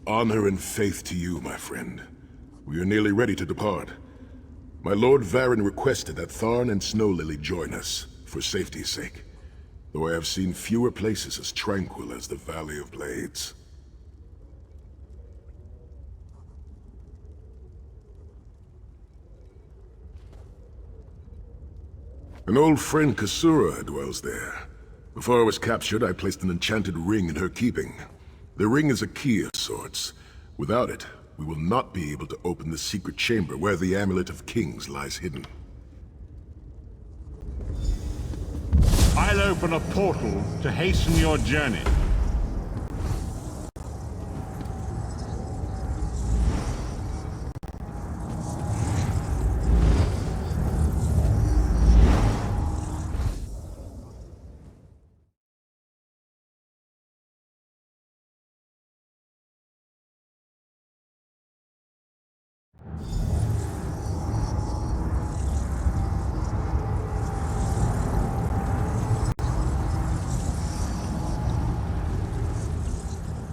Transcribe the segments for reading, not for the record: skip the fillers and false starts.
Honor and faith to you, my friend. We are nearly ready to depart. My Lord Varen requested that Tharn and Snow Lily join us, for safety's sake. Though I have seen fewer places as tranquil as the Valley of Blades. An old friend, Kasura, dwells there. Before I was captured, I placed an enchanted ring in her keeping. The ring is a key of sorts. Without it, we will not be able to open the secret chamber where the Amulet of Kings lies hidden. I'll open a portal to hasten your journey.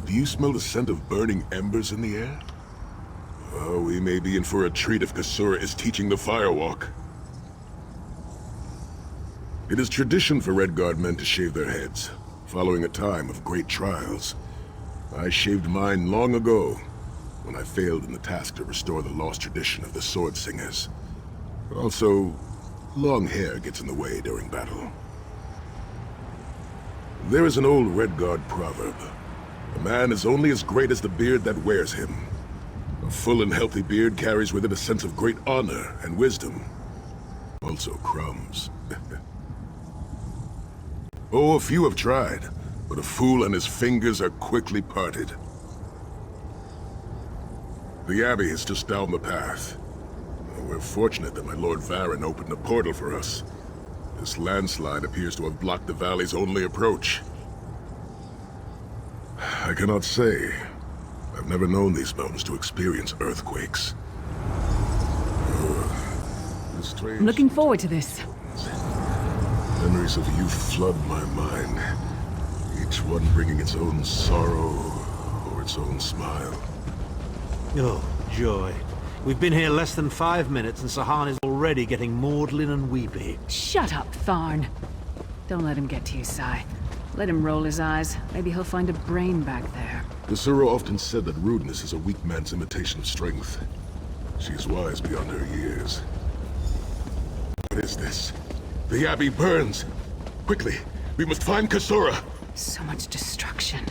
Do you smell the scent of burning embers in the air? Oh, we may be in for a treat if Kasura is teaching the firewalk. It is tradition for Redguard men to shave their heads, following a time of great trials. I shaved mine long ago, when I failed in the task to restore the lost tradition of the Sword Singers. Also, long hair gets in the way during battle. There is an old Redguard proverb. A man is only as great as the beard that wears him. A full and healthy beard carries with it a sense of great honor and wisdom. Also crumbs. Oh, a few have tried, but a fool and his fingers are quickly parted. The Abbey is just down the path. We're fortunate that my Lord Varen opened a portal for us. This landslide appears to have blocked the valley's only approach. I cannot say. I've never known these mountains to experience earthquakes. I'm looking forward to this. Memories of youth flood my mind, each one bringing its own sorrow or its own smile. Oh, joy. We've been here less than 5 minutes and Sahan is already getting maudlin and weepy. Shut up, Tharn. Don't let him get to you, Sai. Let him roll his eyes. Maybe he'll find a brain back there. Kasura often said that rudeness is a weak man's imitation of strength. She is wise beyond her years. What is this? The Abbey burns! Quickly, we must find Kasura! So much destruction.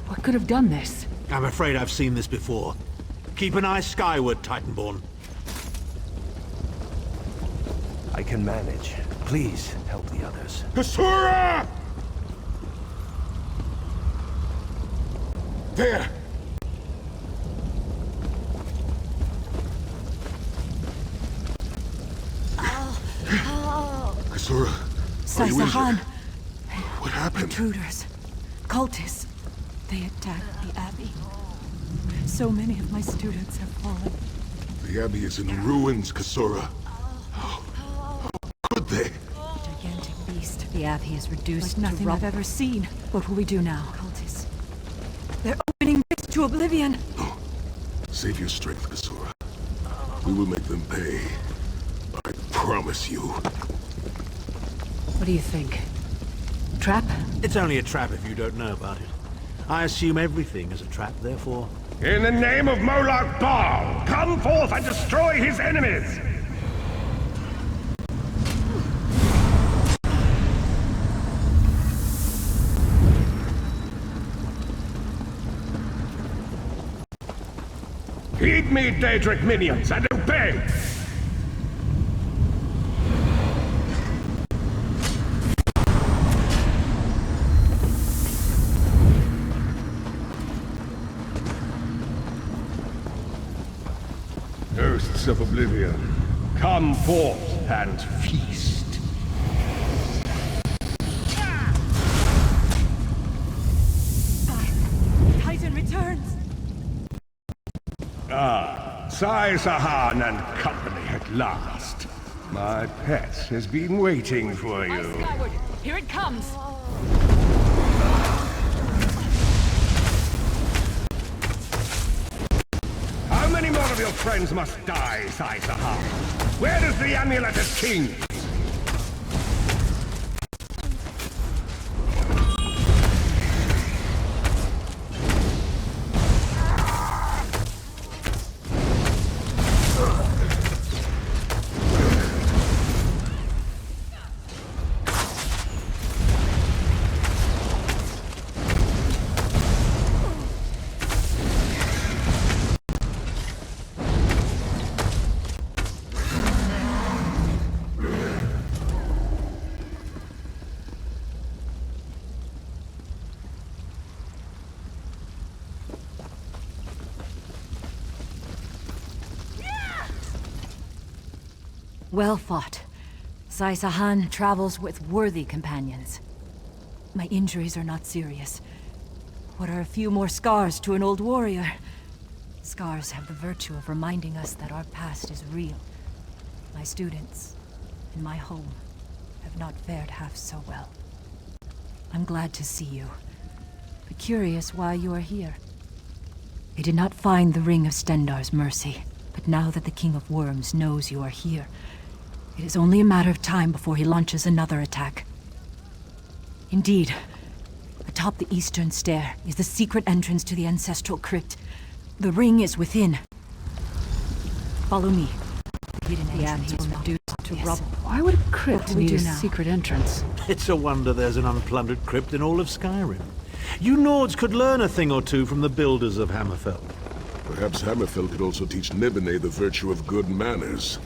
What could have done this? I'm afraid I've seen this before. Keep an eye skyward, Titanborn. I can manage. Please help the others. Kasura! There! Kasura, are you Sahan. injured? What happened? Intruders. Cultists. They attacked the Abbey. So many of my students have fallen. The Abbey is in ruins, Kasura. How could they? Gigantic beast. The Abbey is reduced like nothing I've ever seen. What will we do now? Cultists. They're opening this to oblivion. No. Save your strength, Kasura. We will make them pay. I promise you. What do you think? Trap? It's only a trap if you don't know about it. I assume everything is a trap, therefore. In the name of Moloch Baal, come forth and destroy his enemies! Heed me, Daedric minions, and obey! Hosts of Oblivion, come forth and feast. Titan returns. Sai Sahan and company at last. My pet has been waiting for you. Skyward! Here it comes! your friends must die, Sai-Saha. Where is the amulet of King? Well fought. Sai-Sahan travels with worthy companions. My injuries are not serious. What are a few more scars to an old warrior? Scars have the virtue of reminding us that our past is real. My students, and my home, have not fared half so well. I'm glad to see you, but curious why you are here. I did not find the Ring of Stendarr's mercy, but now that the King of Worms knows you are here, it is only a matter of time before he launches another attack. Indeed, atop the eastern stair is the secret entrance to the ancestral crypt. The ring is within. Follow me. The hidden entrance will reduce to rubble. Why would a crypt What do we need do a now? secret entrance? It's a wonder there's an unplundered crypt in all of Skyrim. You Nords could learn a thing or two from the builders of Hammerfell. Perhaps Hammerfell could also teach Nibene the virtue of good manners.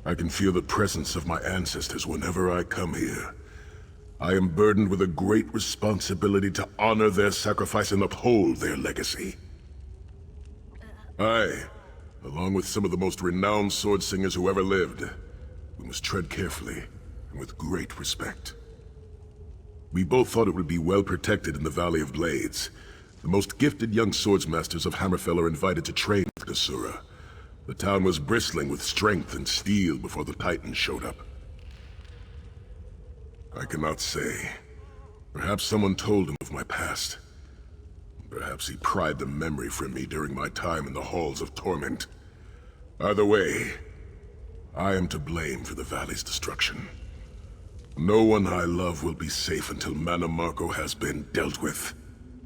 I can feel the presence of my ancestors whenever I come here. I am burdened with a great responsibility to honor their sacrifice and uphold their legacy. I, along with some of the most renowned sword singers who ever lived, we must tread carefully and with great respect. We both thought it would be well protected in the Valley of Blades. The most gifted young swordsmasters of Hammerfell are invited to train with Nasura. The town was bristling with strength and steel before the Titans showed up. I cannot say. Perhaps someone told him of my past. Perhaps he pried the memory from me during my time in the Halls of Torment. Either way, I am to blame for the valley's destruction. No one I love will be safe until Mana Marco has been dealt with.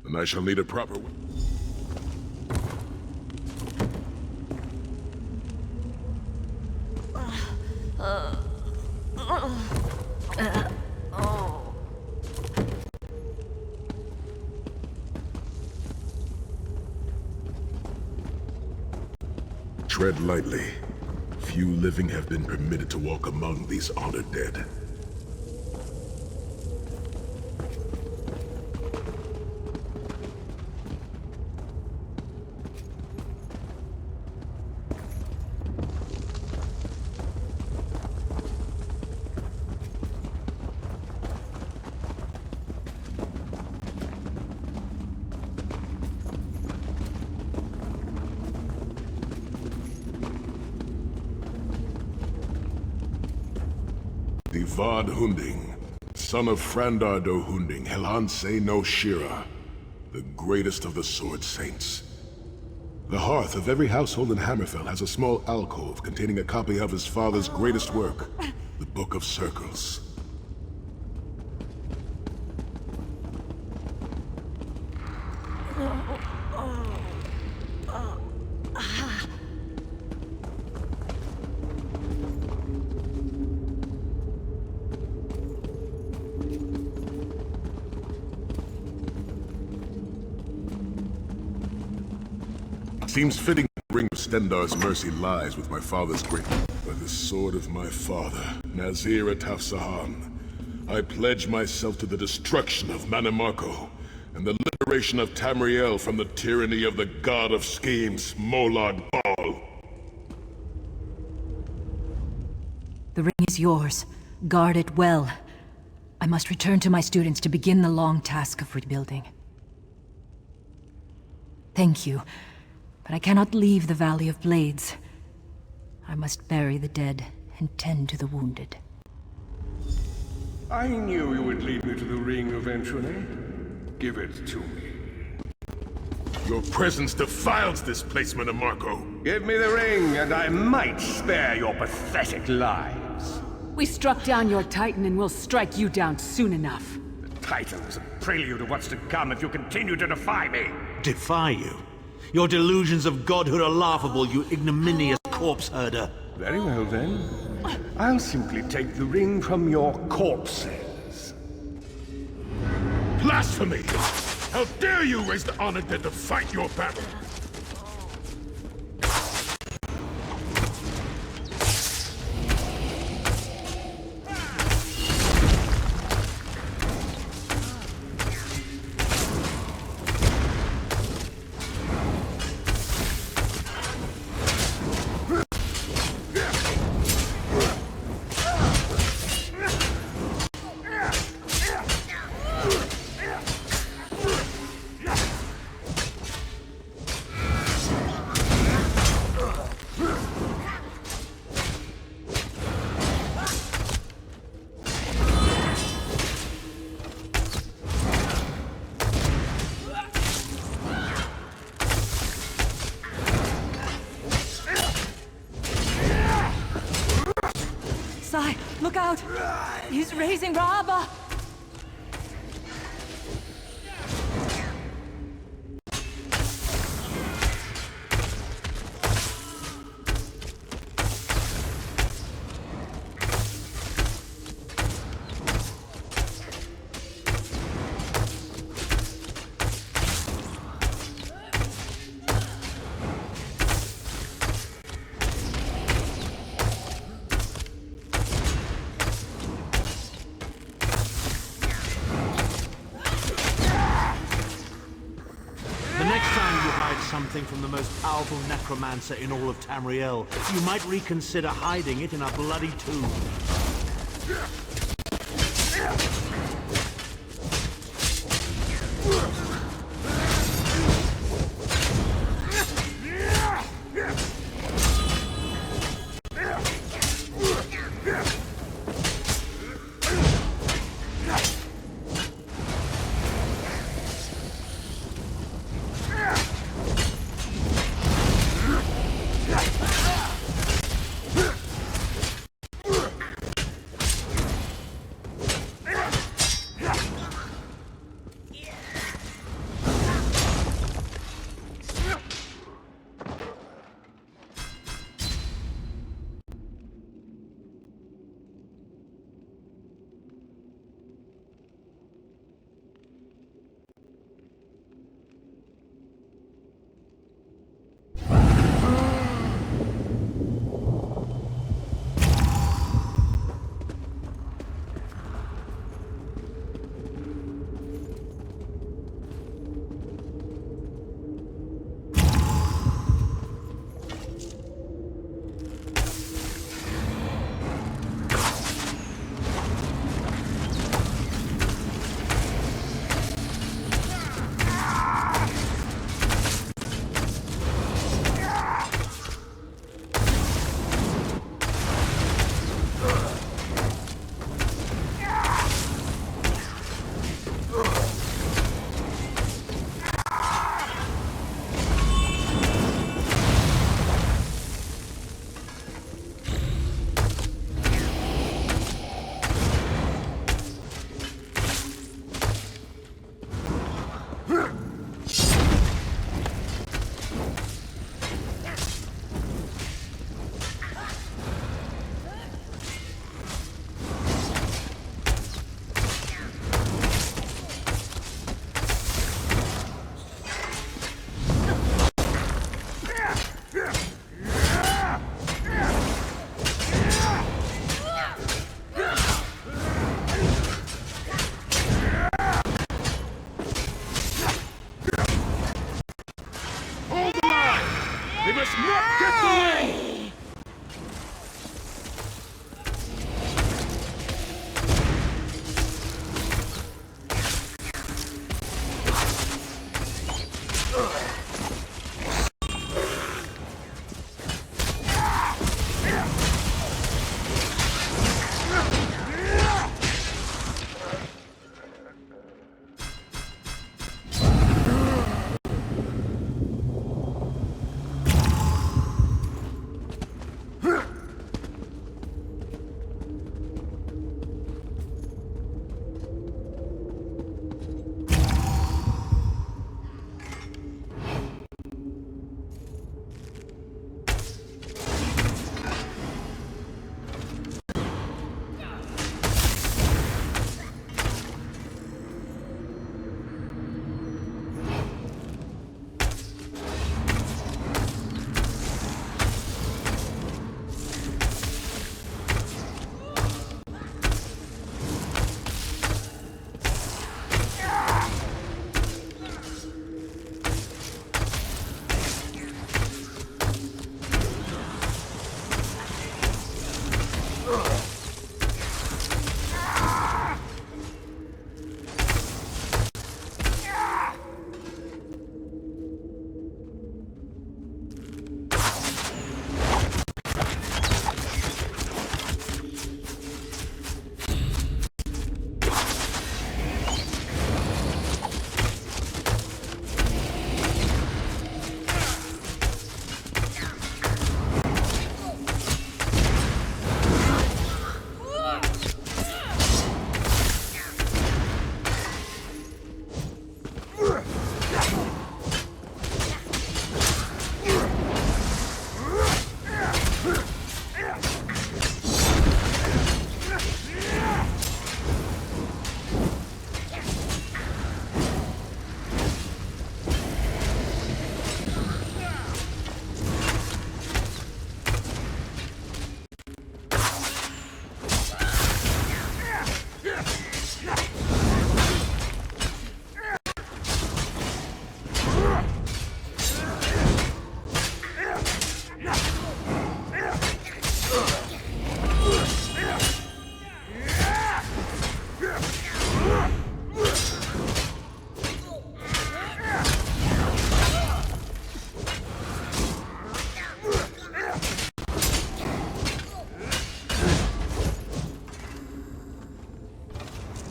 And I shall need a proper... Tread lightly. Few living have been permitted to walk among these honored dead. Vad Hunding, son of Frandar do Hunding, Helhanse no Shira, the greatest of the Sword Saints. The hearth of every household in Hammerfell has a small alcove containing a copy of his father's greatest work, the Book of Circles. Seems fitting the Ring of Stendarr's mercy lies with my father's great... By the sword of my father, Nazir Ataf-Sahan, I pledge myself to the destruction of Mana Marco and the liberation of Tamriel from the tyranny of the god of schemes, Molag Bal. The ring is yours. Guard it well. I must return to my students to begin the long task of rebuilding. Thank you, but I cannot leave the Valley of Blades. I must bury the dead and tend to the wounded. I knew you would lead me to the ring eventually. Give it to me. Your presence defiles this place, Marco. Give me the ring, and I might spare your pathetic lives. We struck down your Titan and we'll strike you down soon enough. The Titan is a prelude of what's to come if you continue to defy me. Defy you? Your delusions of godhood are laughable, you ignominious corpse herder. Very well then. I'll simply take the ring from your corpses. Blasphemy! How dare you raise the honored dead to fight your battle? Sai, look out! He's raising Raaba! Something from the most powerful necromancer in all of Tamriel. You might reconsider hiding it in a bloody tomb.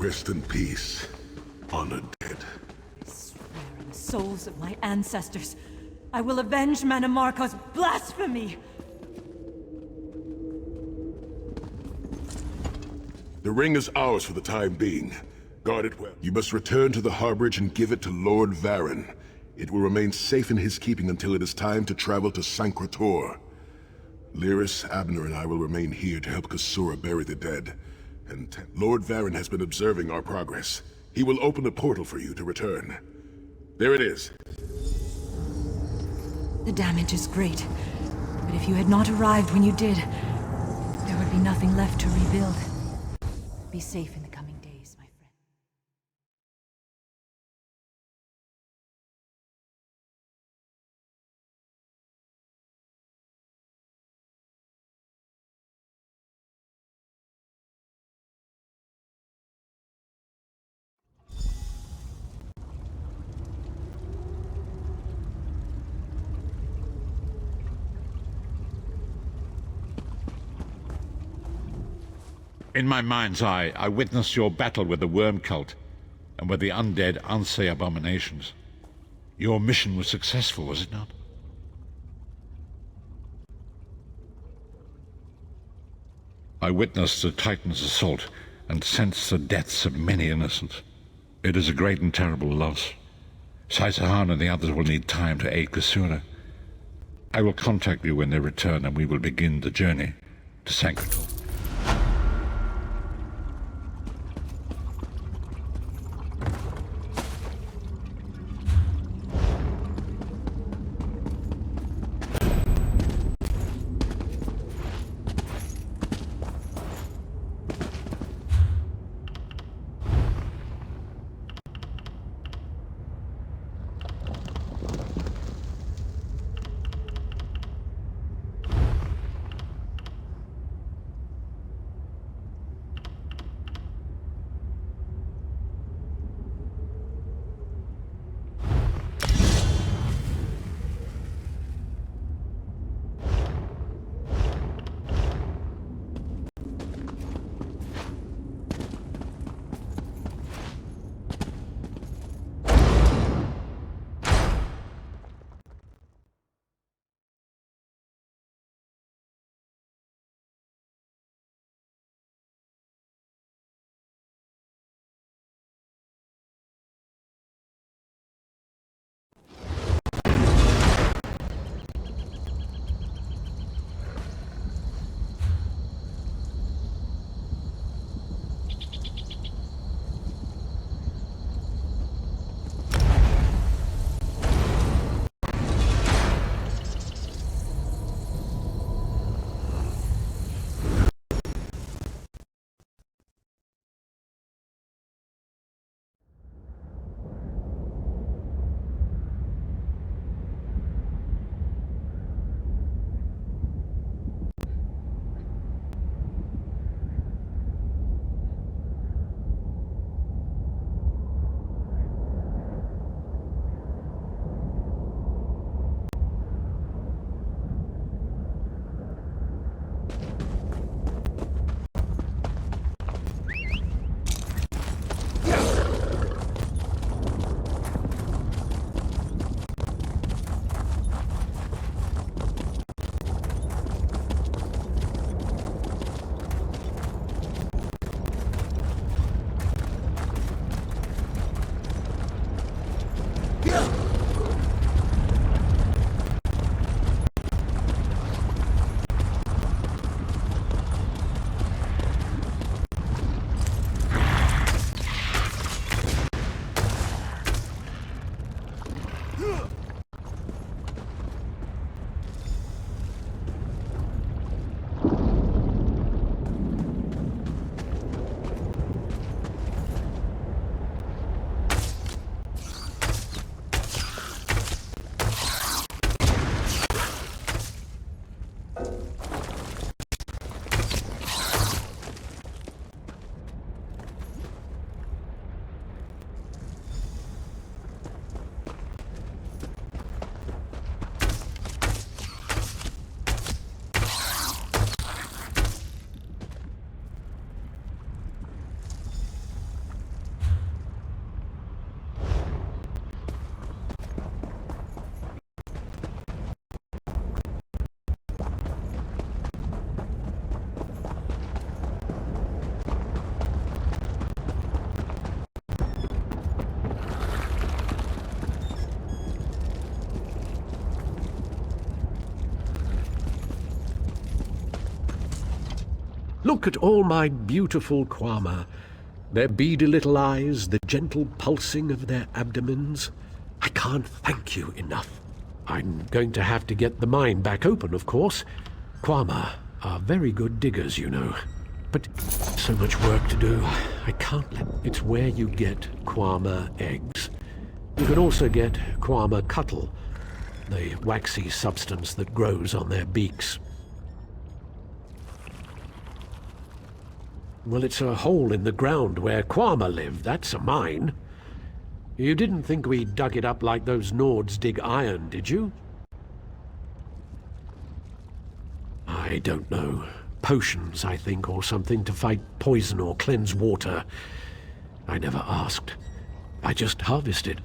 Rest in peace, honored dead. I swear on the souls of my ancestors, I will avenge Manamarco's blasphemy! The ring is ours for the time being. Guard it well. You must return to the harborage and give it to Lord Varen. It will remain safe in his keeping until it is time to travel to Sancrator. Lyris, Abner, and I will remain here to help Kasura bury the dead. And Lord Varen has been observing our progress. He will open a portal for you to return. There it is. The damage is great, but if you had not arrived when you did, there would be nothing left to rebuild. Be safe in the coming days, my friend. In my mind's eye, I witnessed your battle with the worm cult and with the undead Ansei abominations. Your mission was successful, was it not? I witnessed the Titan's assault and sensed the deaths of many innocents. It is a great and terrible loss. Saisahan and the others will need time to aid Kasura. I will contact you when they return and we will begin the journey to Sancrator. look at all my beautiful Kwama. Their beady little eyes, the gentle pulsing of their abdomens. I can't thank you enough. I'm going to have to get the mine back open, of course. Kwama are very good diggers, you know. But so much work to do. I can't let... It's where you get Kwama eggs. You can also get Kwama cuttle, the waxy substance that grows on their beaks. Well, it's a hole in the ground where Kwama live. That's a mine. You didn't think we dug it up like those Nords dig iron, did you? I don't know. Potions, I think, or something to fight poison or cleanse water. I never asked. I just harvested.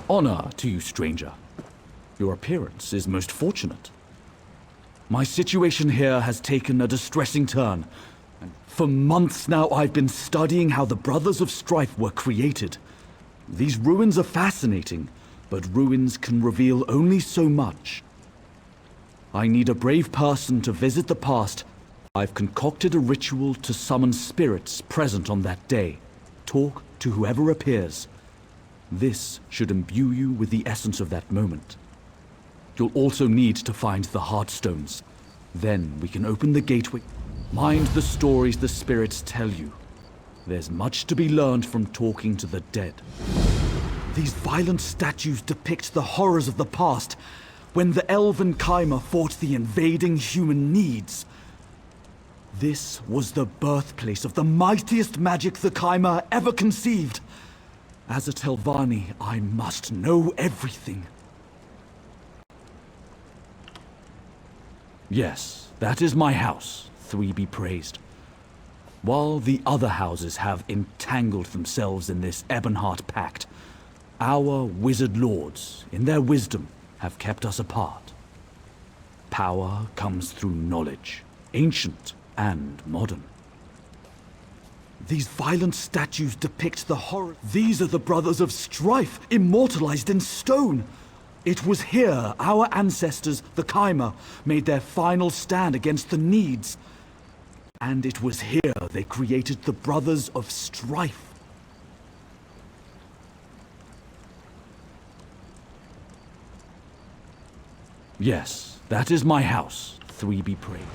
Honor to you, stranger. Your appearance is most fortunate. My situation here has taken a distressing turn, and for months now I've been studying how the Brothers of Strife were created. These ruins are fascinating, but ruins can reveal only so much. I need a brave person to visit the past. I've concocted a ritual to summon spirits present on that day. Talk to whoever appears. This should imbue you with the essence of that moment. You'll also need to find the Heartstones. Then we can open the gateway. Mind the stories the spirits tell you. There's much to be learned from talking to the dead. These violent statues depict the horrors of the past, when the elven Chimer fought the invading human needs. This was the birthplace of the mightiest magic the Chimer ever conceived. As a Telvanni, I must know everything. Yes, that is my house, Three be praised. While the other houses have entangled themselves in this Ebonheart Pact, our wizard lords, in their wisdom, have kept us apart. Power comes through knowledge, ancient and modern. These violent statues depict the horror. These are the Brothers of Strife, immortalized in stone. It was here our ancestors, the Chimer, made their final stand against the Needs. And it was here they created the Brothers of Strife. Yes, that is my house, Three be praised.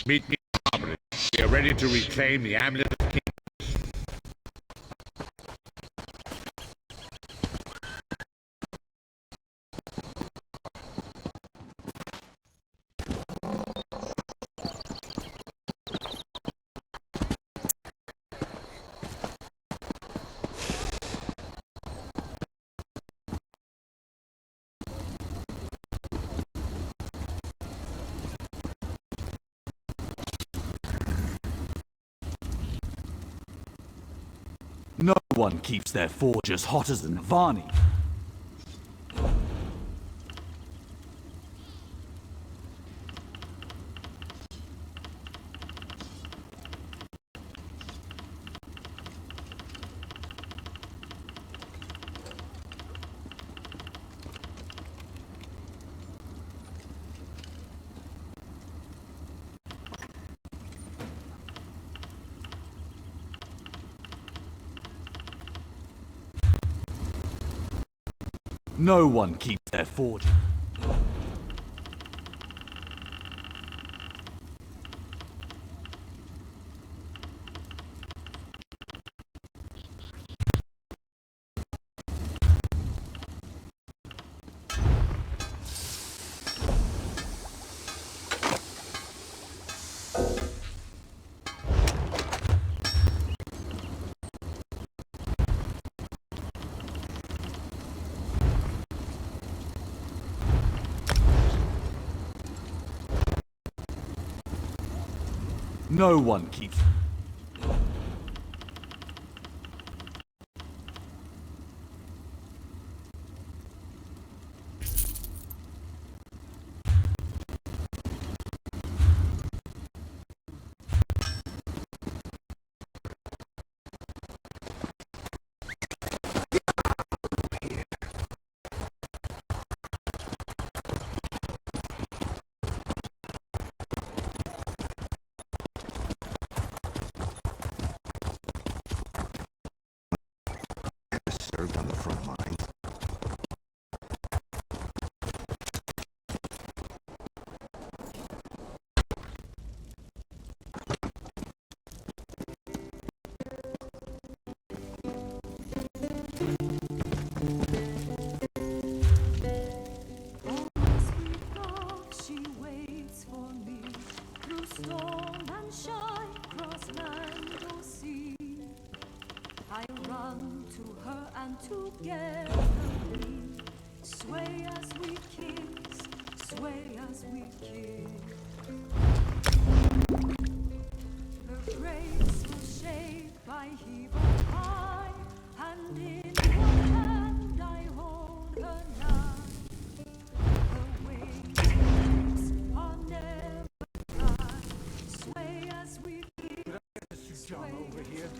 Meet me in the armory. We are ready to reclaim the amulet of King. No one keeps their forges hotter than Varney. No one keeps their forges. No one keeps... Served on the front lines. She waits for me through storm and shine, cross land or sea. I run to her and together we sway as we kiss, sway as we kiss. Her graceful shape I heave up high, and in one hand I hold her nigh. Her wings are never dry, sway as we kiss, sway over here.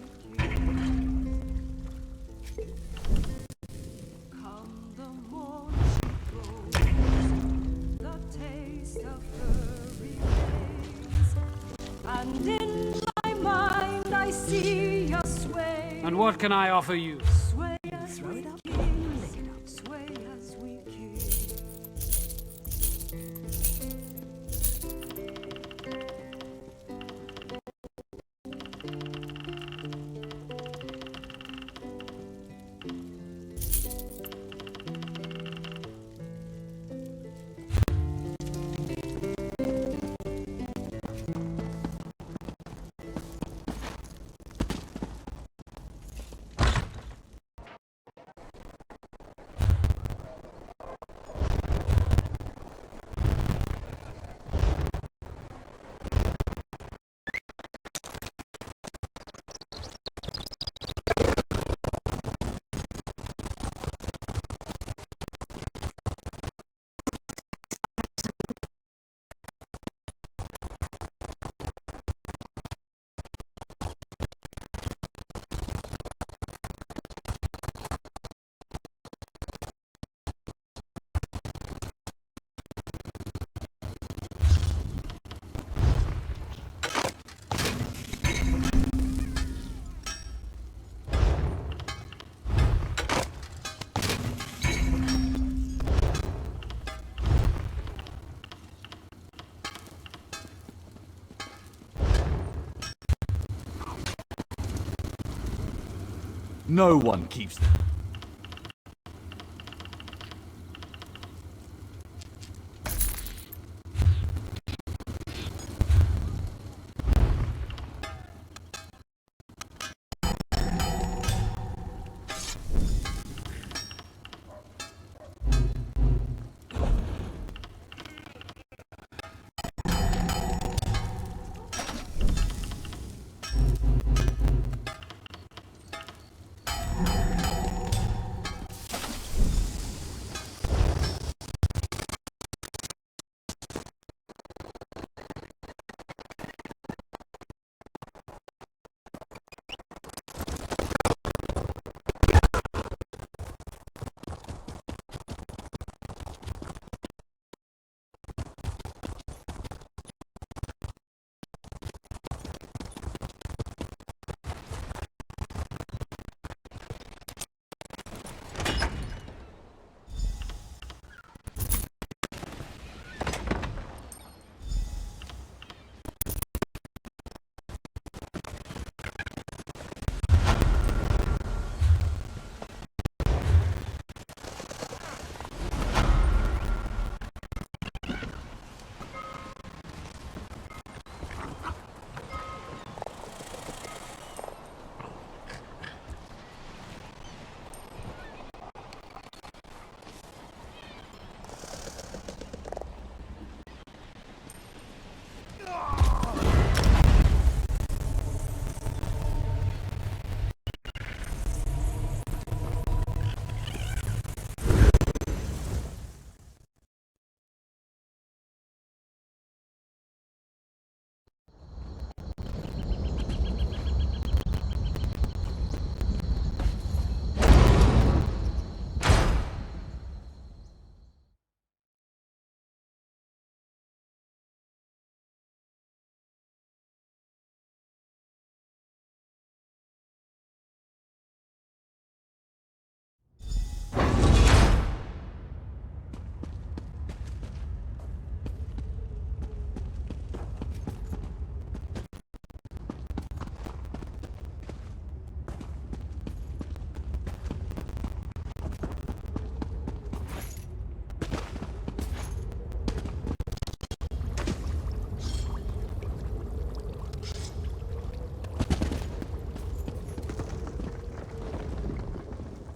Come the morn she grows, the taste of her remains, and in my mind I see a sway. And what can I offer you? Sway as we kiss, sway as we kiss. No one keeps them.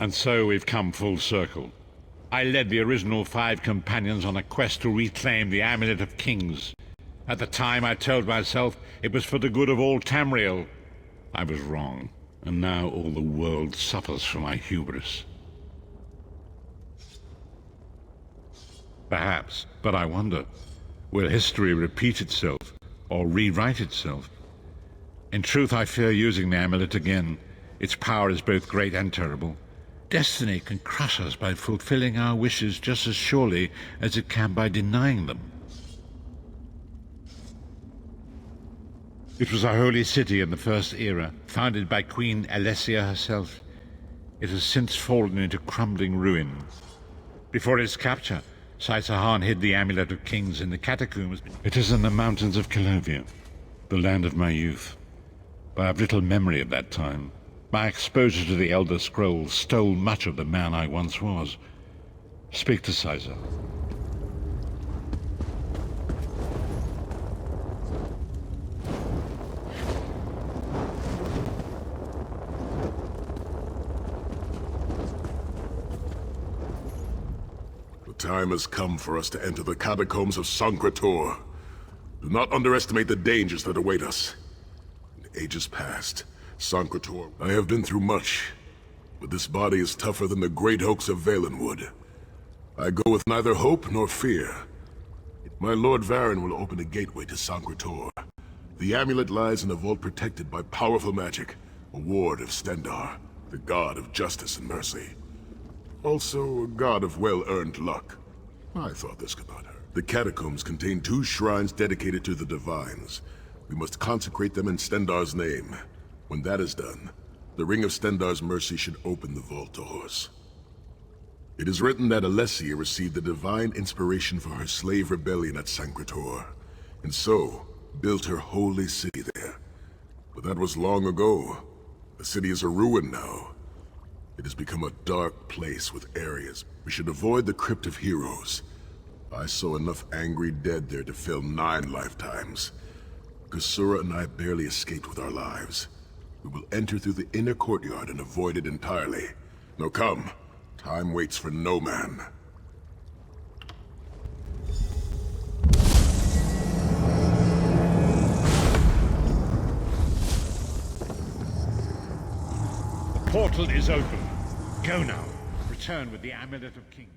And so we've come full circle. I led the original 5 companions on a quest to reclaim the Amulet of Kings. At the time I told myself it was for the good of all Tamriel. I was wrong, and now all the world suffers for my hubris. Perhaps, but I wonder, will history repeat itself, or rewrite itself? In truth, I fear using the amulet again. Its power is both great and terrible. Destiny can crush us by fulfilling our wishes just as surely as it can by denying them. It was a holy city in the First Era, founded by Queen Alessia herself. It has since fallen into crumbling ruin. Before its capture, Saisahan hid the Amulet of Kings in the catacombs. It is in the mountains of Calovia, the land of my youth. But I have little memory of that time. My exposure to the Elder Scrolls stole much of the man I once was. Speak to Saisa. The time has come for us to enter the catacombs of Sancretor. Do not underestimate the dangers that await us. In ages past, Sancretor, I have been through much, but this body is tougher than the great oaks of Valenwood. I go with neither hope nor fear. My Lord Varen will open a gateway to Sancretor. The amulet lies in a vault protected by powerful magic, a ward of Stendarr, the god of justice and mercy. Also, a god of well-earned luck. I thought this could not hurt. The catacombs contain 2 shrines dedicated to the Divines. We must consecrate them in Stendarr's name. When that is done, the Ring of Stendarr's mercy should open the vault doors. It is written that Alessia received the divine inspiration for her slave rebellion at Sancretor, and so built her holy city there. But that was long ago. The city is a ruin now. It has become a dark place with areas. We should avoid the Crypt of Heroes. I saw enough angry dead there to fill 9 lifetimes. Kasura and I barely escaped with our lives. We will enter through the inner courtyard and avoid it entirely. Now come. Time waits for no man. The portal is open. Go now. Return with the Amulet of Kings.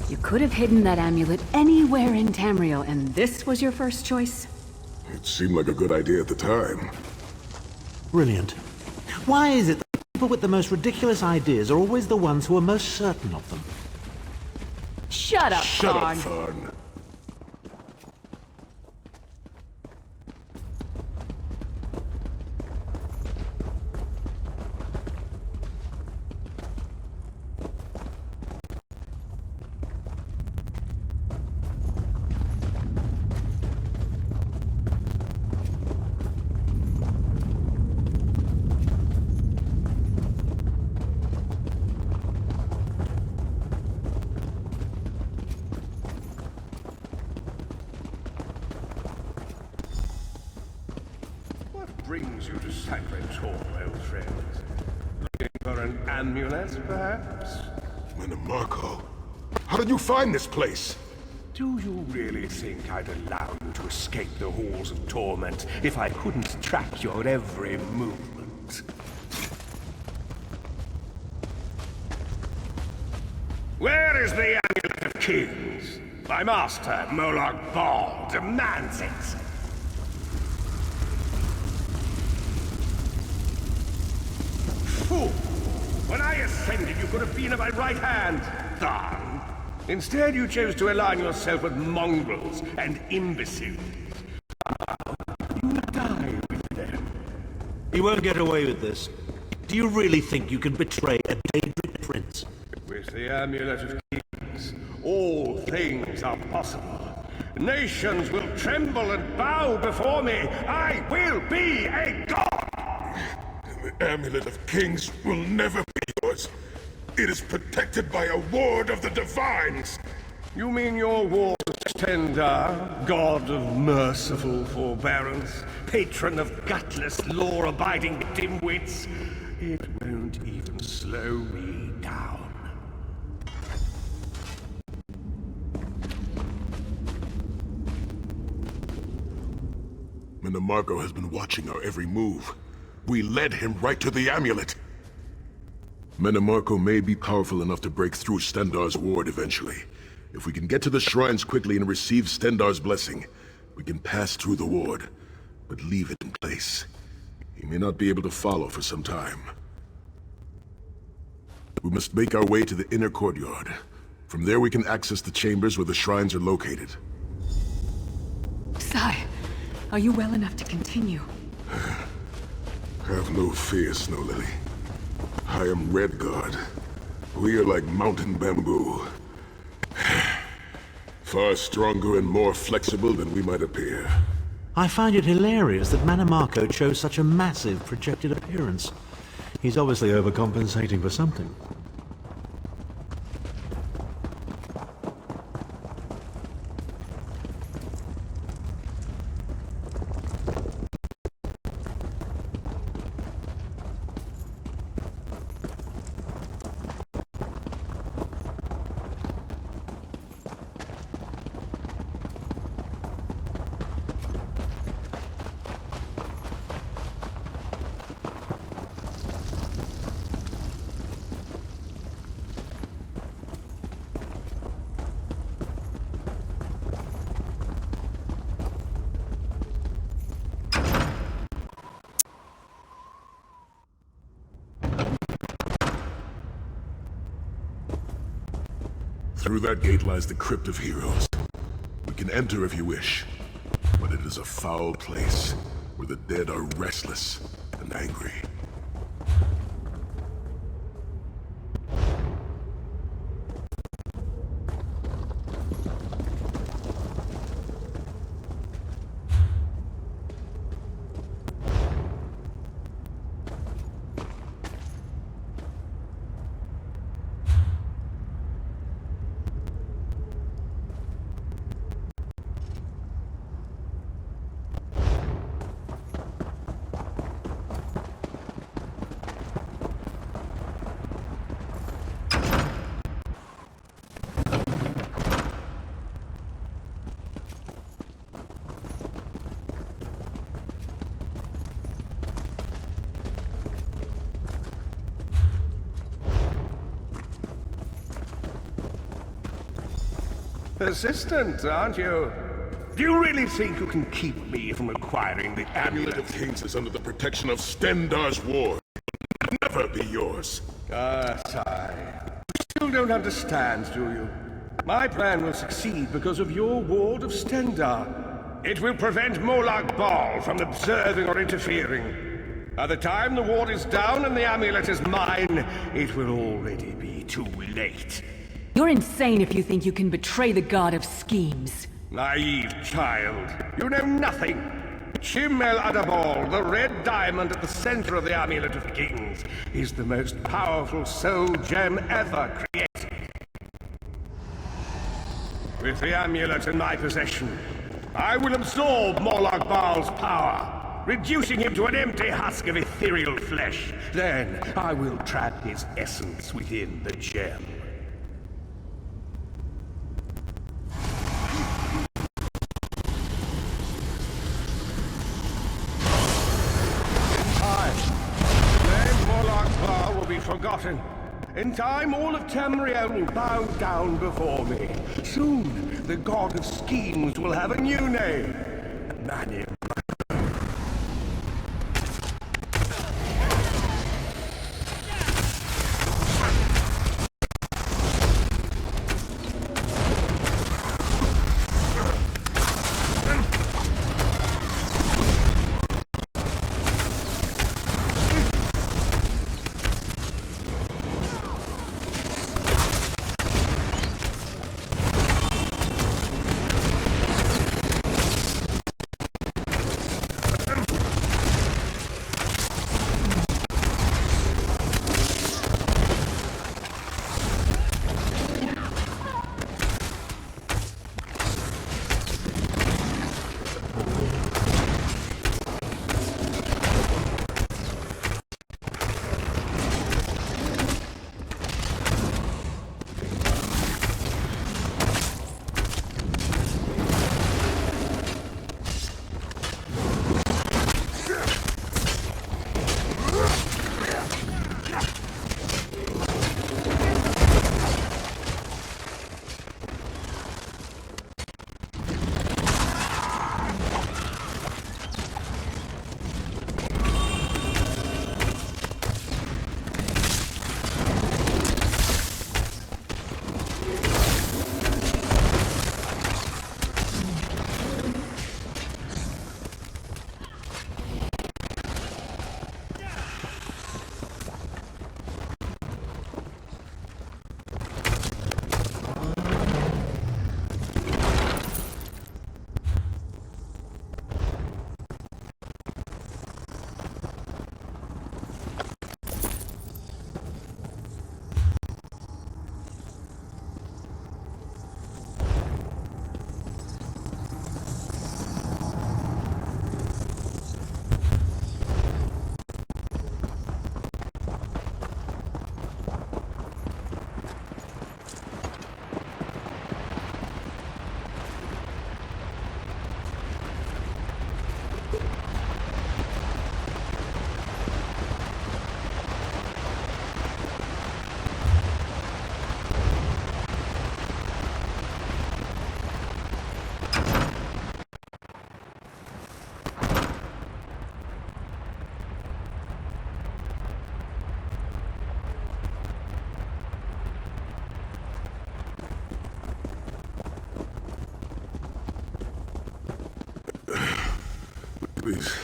You could have hidden that amulet anywhere in Tamriel, and this was your first choice? It seemed like a good idea at the time. Brilliant. Why is it that people with the most ridiculous ideas are always the ones who are most certain of them? Shut up, Shut up, Thorn. Thorn. Brings you to Sacred Hall, old friend? Looking for an amulet, perhaps? Marco, how did you find this place? Do you really think I'd allow you to escape the halls of torment if I couldn't track your every movement? Where is the Amulet of Kings? My master, Molag Bal, demands it. Fool! When I ascended, you could have been at my right hand, Tharn. Instead, you chose to align yourself with mongrels and imbeciles. You die with them. You won't get away with this. Do you really think you can betray a daedric prince? With the Amulet of Kings, all things are possible. Nations will tremble and bow before me. I will be a god! The Amulet of Kings will never be yours. It is protected by a ward of the Divines. You mean your ward of Stendar, god of merciful forbearance, patron of gutless, law-abiding dimwits? It won't even slow me down. Marco has been watching our every move. We led him right to the amulet. Marco may be powerful enough to break through Stendar's ward eventually. If we can get to the shrines quickly and receive Stendar's blessing, we can pass through the ward, but leave it in place. He may not be able to follow for some time. We must make our way to the inner courtyard. From there we can access the chambers where the shrines are located. Sai, are you well enough to continue? Have no fear, Snow Lily. I am Redguard. We are like mountain bamboo. Far stronger and more flexible than we might appear. I find it hilarious that Marco chose such a massive projected appearance. He's obviously overcompensating for something. Through that gate lies the Crypt of Heroes. We can enter if you wish, but it is a foul place where the dead are restless and angry. Persistent, aren't you? Do you really think you can keep me from acquiring the Amulet amulet? of Kings is under the protection of Stendar's ward. It will never be yours. Sigh. You still don't understand, do you? My plan will succeed because of your ward of Stendar. It will prevent Molag Bal from observing or interfering. By the time the ward is down and the amulet is mine, it will already be too late. You're insane if you think you can betray the god of schemes. Naive child. You know nothing. Chimel Adabal, the red diamond at the center of the Amulet of Kings, is the most powerful soul gem ever created. With the amulet in my possession, I will absorb Molag Bal's power, reducing him to an empty husk of ethereal flesh. Then I will trap his essence within the gem. Forgotten. In time, all of Tamriel will bow down before me. Soon, the god of schemes will have a new name. Manim. Please,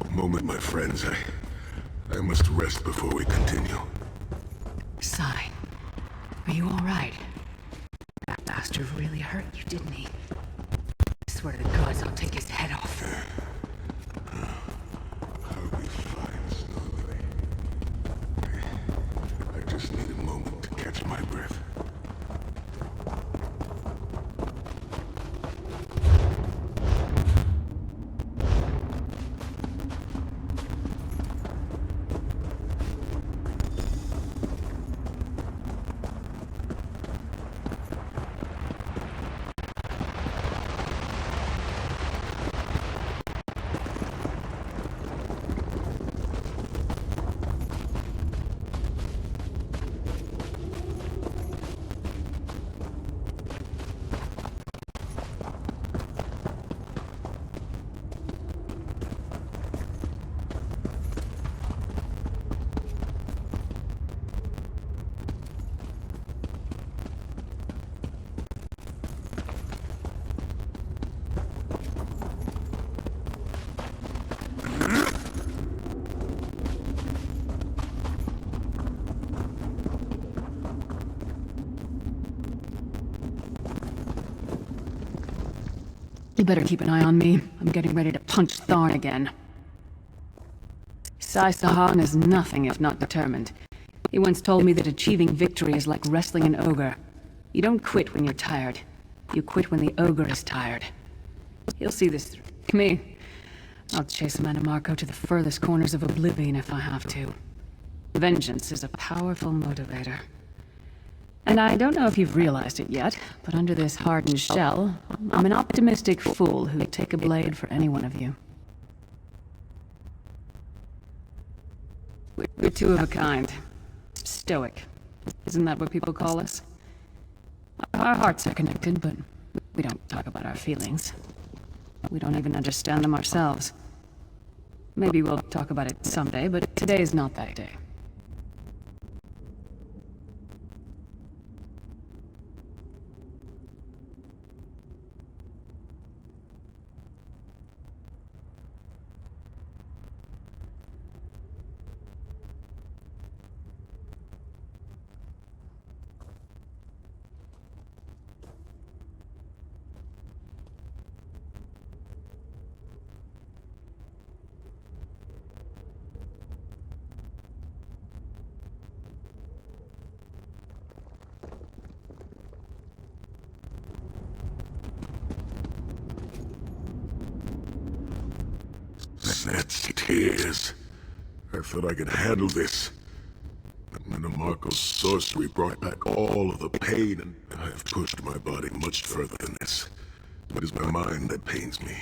a moment, my friends. I must rest before we continue. Sai, are you all right? That bastard really hurt you, didn't he? I swear to the gods, I'll take his head off. I'll be fine, Snowy. I just need a moment to catch my breath. You better keep an eye on me. I'm getting ready to punch Tharn again. Sai Sahan is nothing if not determined. He once told me that achieving victory is like wrestling an ogre. You don't quit when you're tired. You quit when the ogre is tired. He'll see this through. Me. I'll chase Manamarco to the furthest corners of oblivion if I have to. Vengeance is a powerful motivator. And I don't know if you've realized it yet, but under this hardened shell, I'm an optimistic fool who'd take a blade for any one of you. We're two of a kind. Stoic. Isn't that what people call us? Our hearts are connected, but we don't talk about our feelings. We don't even understand them ourselves. Maybe we'll talk about it someday, but today is not that day. That's tears. I thought I could handle this. But Manamarco's sorcery brought back all of the pain, and I have pushed my body much further than this. It is my mind that pains me.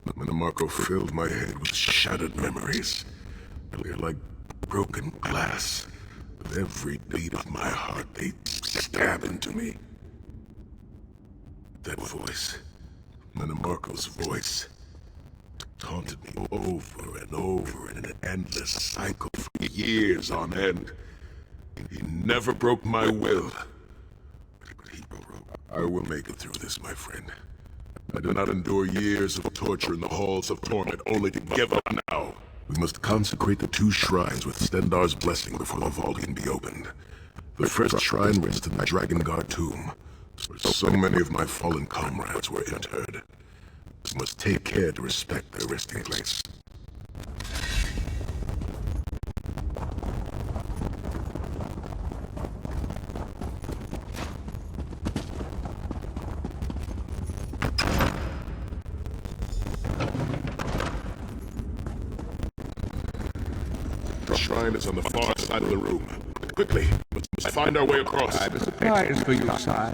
Manamarco filled my head with shattered memories. They're like broken glass. With every beat of my heart, they stab into me. That voice, Manamarco's voice, taunted me over and over in an endless cycle for years on end. He never broke my will. But he broke. I will make it through this, my friend. I do not endure years of torture in the halls of torment only to give up now. We must consecrate the 2 shrines with Stendarr's blessing before the vault can be opened. The first shrine rests in the Dragon Guard tomb, where so many of my fallen comrades were interred. We must take care to respect their resting place. The shrine is on the far side of the room. Quickly, let's find our way across. I have a surprise for you, Sai.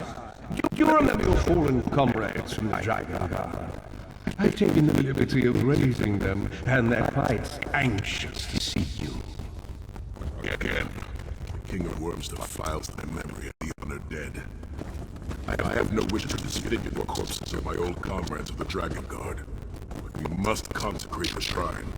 Do you remember your fallen comrades from the Dragon Guard? I've taken the liberty of raising them, and they're quite anxious to see you. Again, the King of Worms defiles thy memory of the honored dead. I have no wish to disfigure the corpses of my old comrades of the Dragon Guard, but we must consecrate the shrine.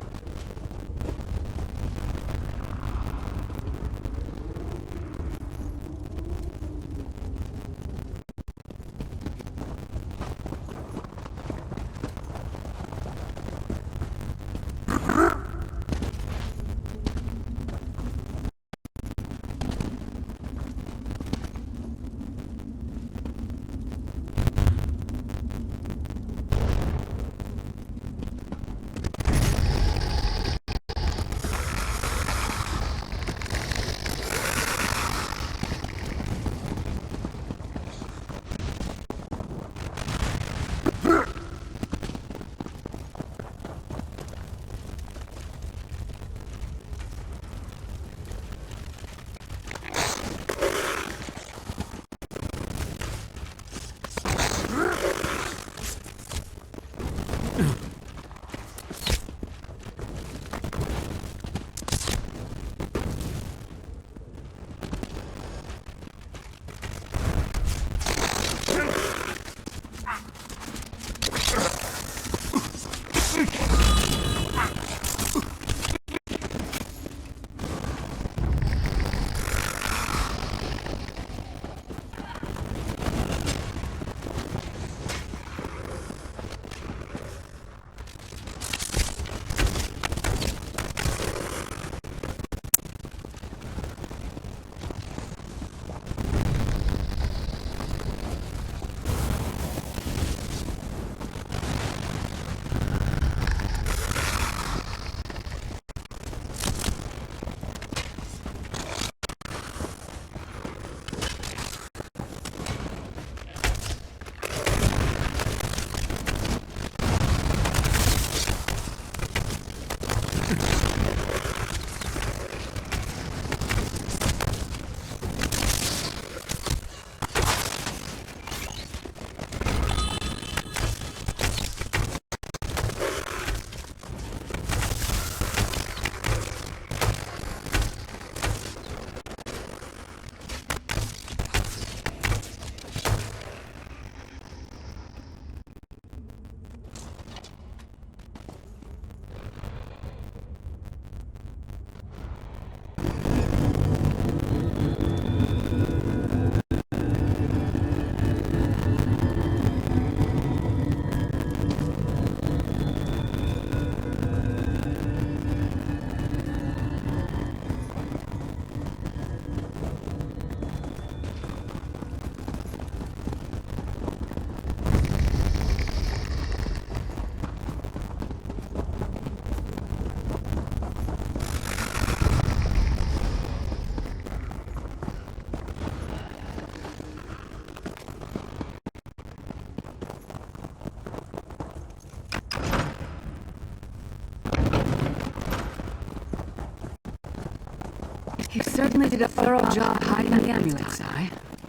You certainly did a thorough job hiding the amulet, Si.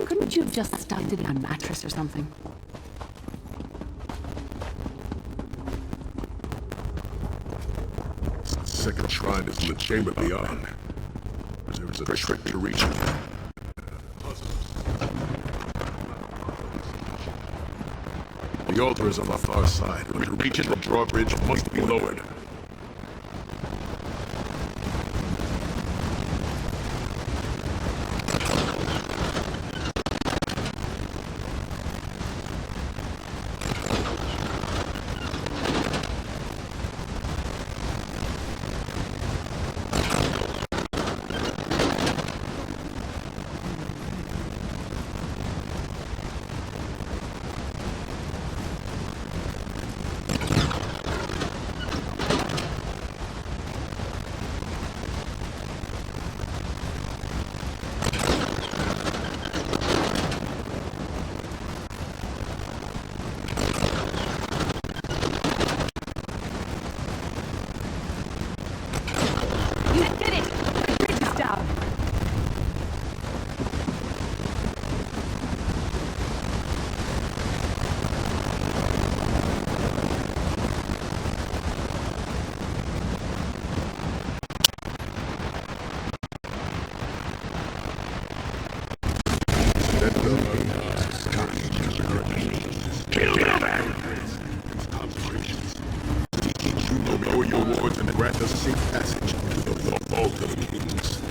Couldn't you have just stuffed it in a mattress or something? The second shrine is in the chamber beyond. There is a trick to reaching it. The altar is on the far side. When you reach it, the drawbridge must be lowered. Lower your wards and grant us safe passage to the vault of kings.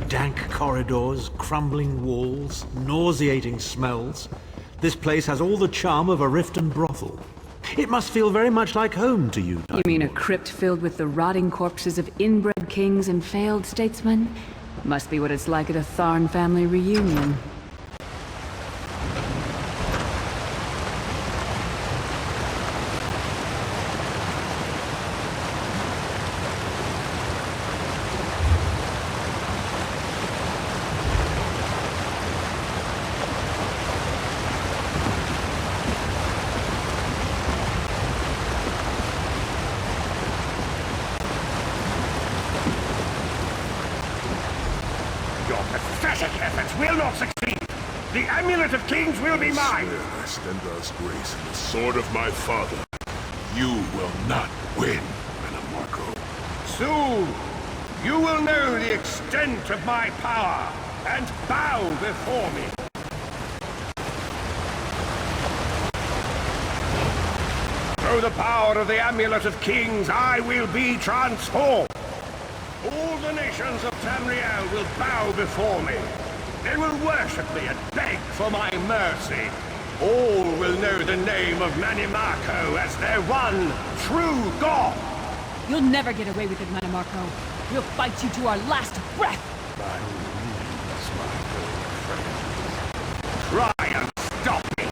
Dank corridors, crumbling walls, nauseating smells. This place has all the charm of a Riften brothel. It must feel very much like home to you. You mean a crypt filled with the rotting corpses of inbred kings and failed statesmen? Must be what it's like at a Tharn family reunion. Your pathetic efforts will not succeed. The Amulet of Kings will be mine. Swear by Stendar's grace and the sword of my father, you will not win, Manamarco. Soon, you will know the extent of my power and bow before me. Through the power of the Amulet of Kings, I will be transformed. All the nations of Tamriel will bow before me. They will worship me and beg for my mercy. All will know the name of Manimarco as their one true god. You'll never get away with it, Manamarco. We'll fight you to our last breath. By all means, my old friends. Try and stop me.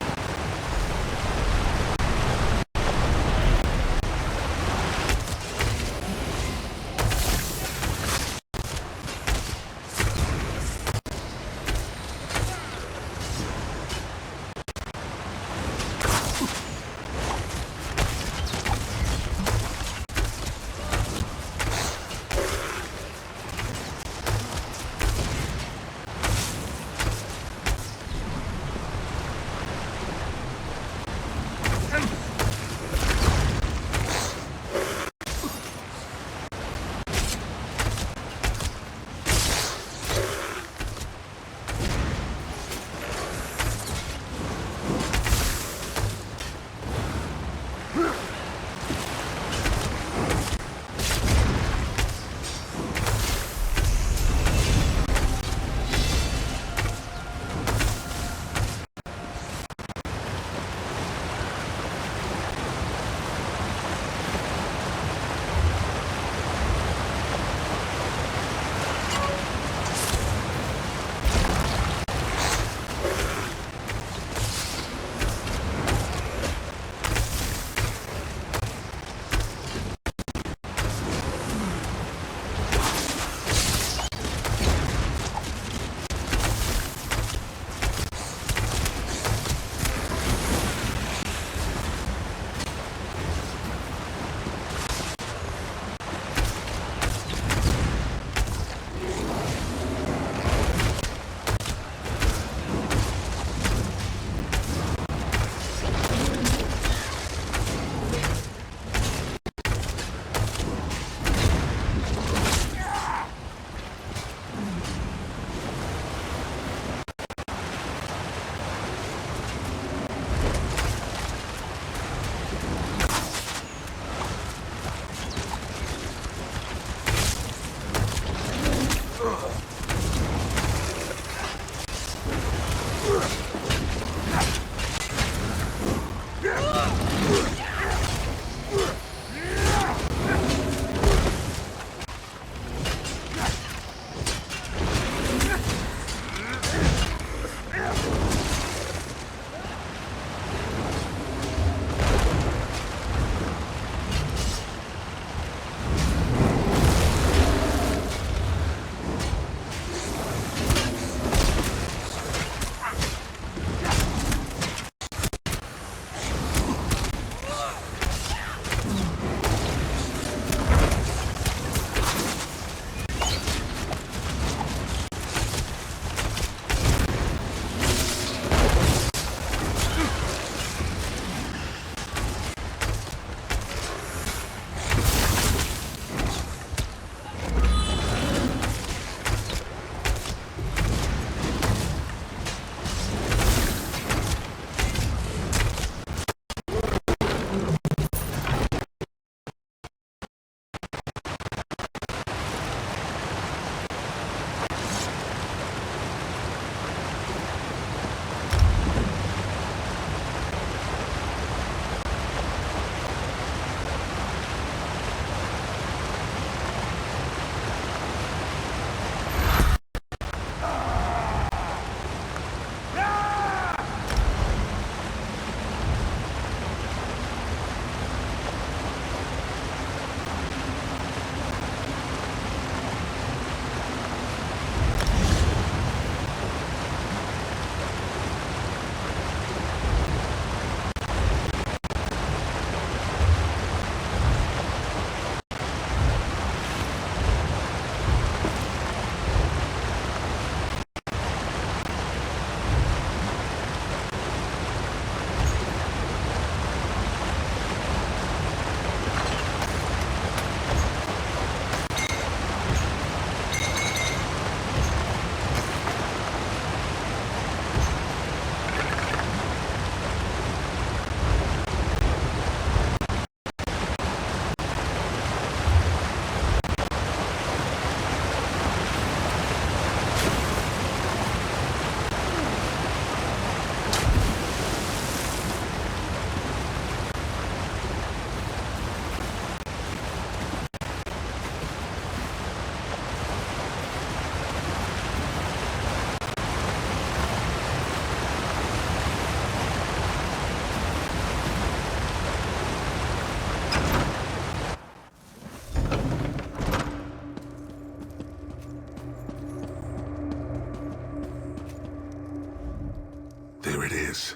this.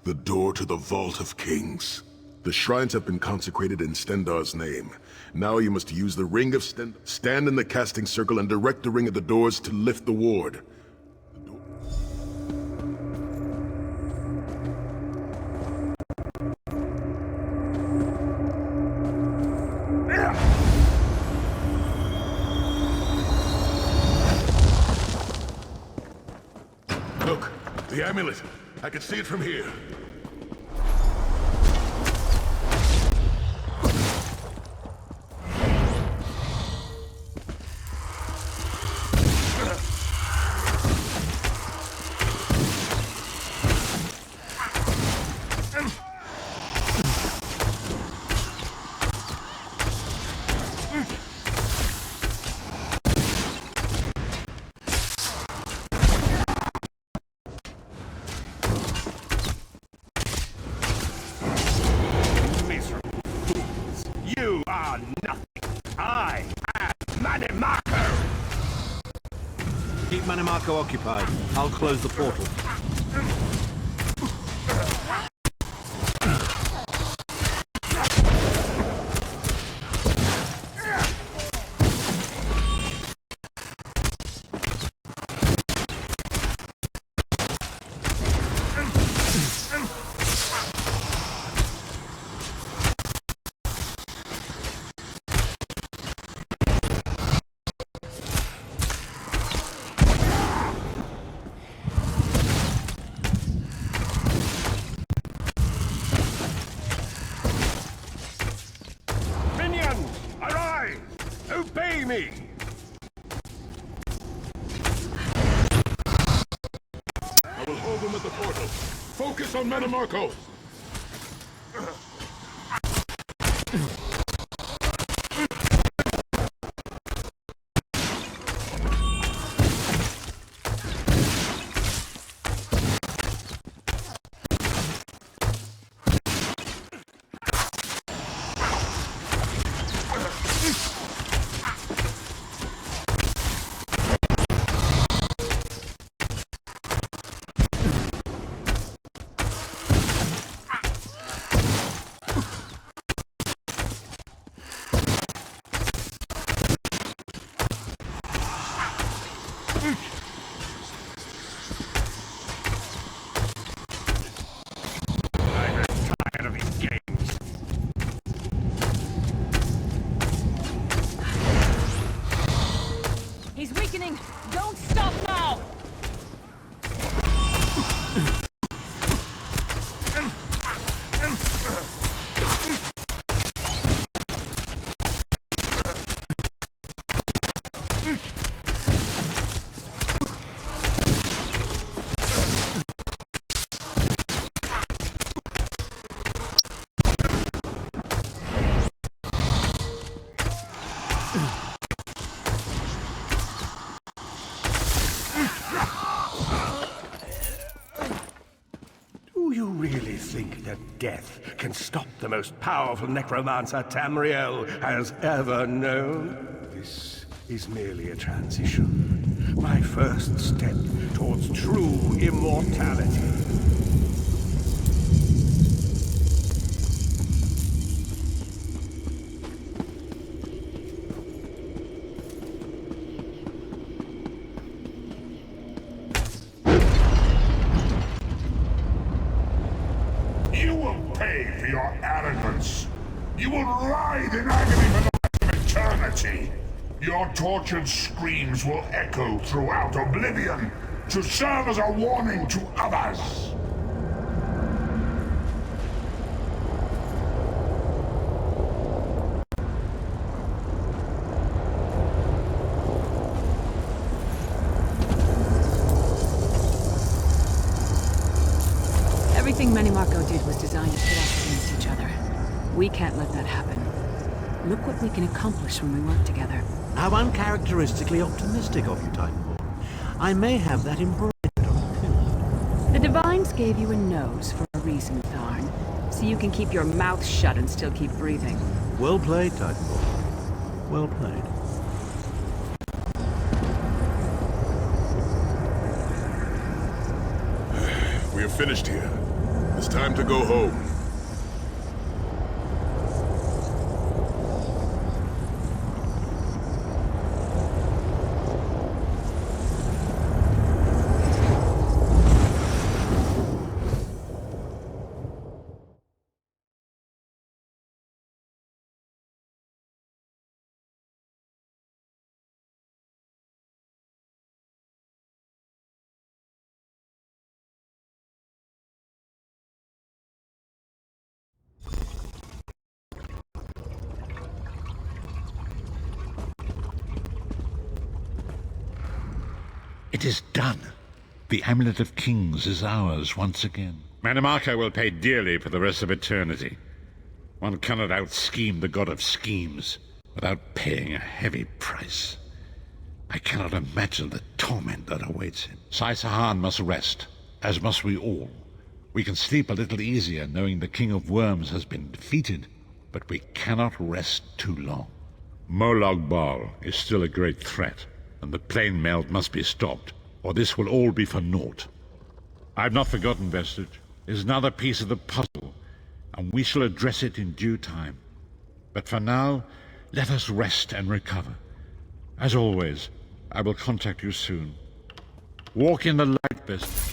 The door to the Vault of Kings. The shrines have been consecrated in Stendarr's name. Now you must use the Ring of Stand in the casting circle and direct the ring at the doors to lift the ward. Look, the amulet. I can see it from here. You are nothing. I am Manimarco! Keep Manimarco occupied. I'll close the portal. Obey me! I will hold them at the portal. Focus on Manimarco! He's weakening! Don't stop now! Do you really think that death can stop the most powerful necromancer Tamriel has ever known? This is merely a transition. My first step towards true immortality. You will pay for your arrogance. You will writhe in agony for the rest of eternity. Your tortured screams will echo throughout oblivion to serve as a warning to others. Everything Manimarco did was designed to pit us against each other. We can't let that happen. Look what we can accomplish when we work together. How uncharacteristically optimistic of you, Titanfall. I may have that embroidered on the pillow. The Divines gave you a nose for a reason, Tharn. So you can keep your mouth shut and still keep breathing. Well played, Titanfall. Well played. We have finished here. It's time to go home. It is done. The Amulet of Kings is ours once again. Manamaka will pay dearly for the rest of eternity. One cannot out-scheme the god of schemes without paying a heavy price. I cannot imagine the torment that awaits him. Sai-Sahan must rest, as must we all. We can sleep a little easier knowing the King of Worms has been defeated, but we cannot rest too long. Molag Bal is still a great threat, and the plane melt must be stopped, or this will all be for naught. I've not forgotten Vestige. It is another piece of the puzzle, and we shall address it in due time. But for now, let us rest and recover. As always, I will contact you soon. Walk in the light, Vestige.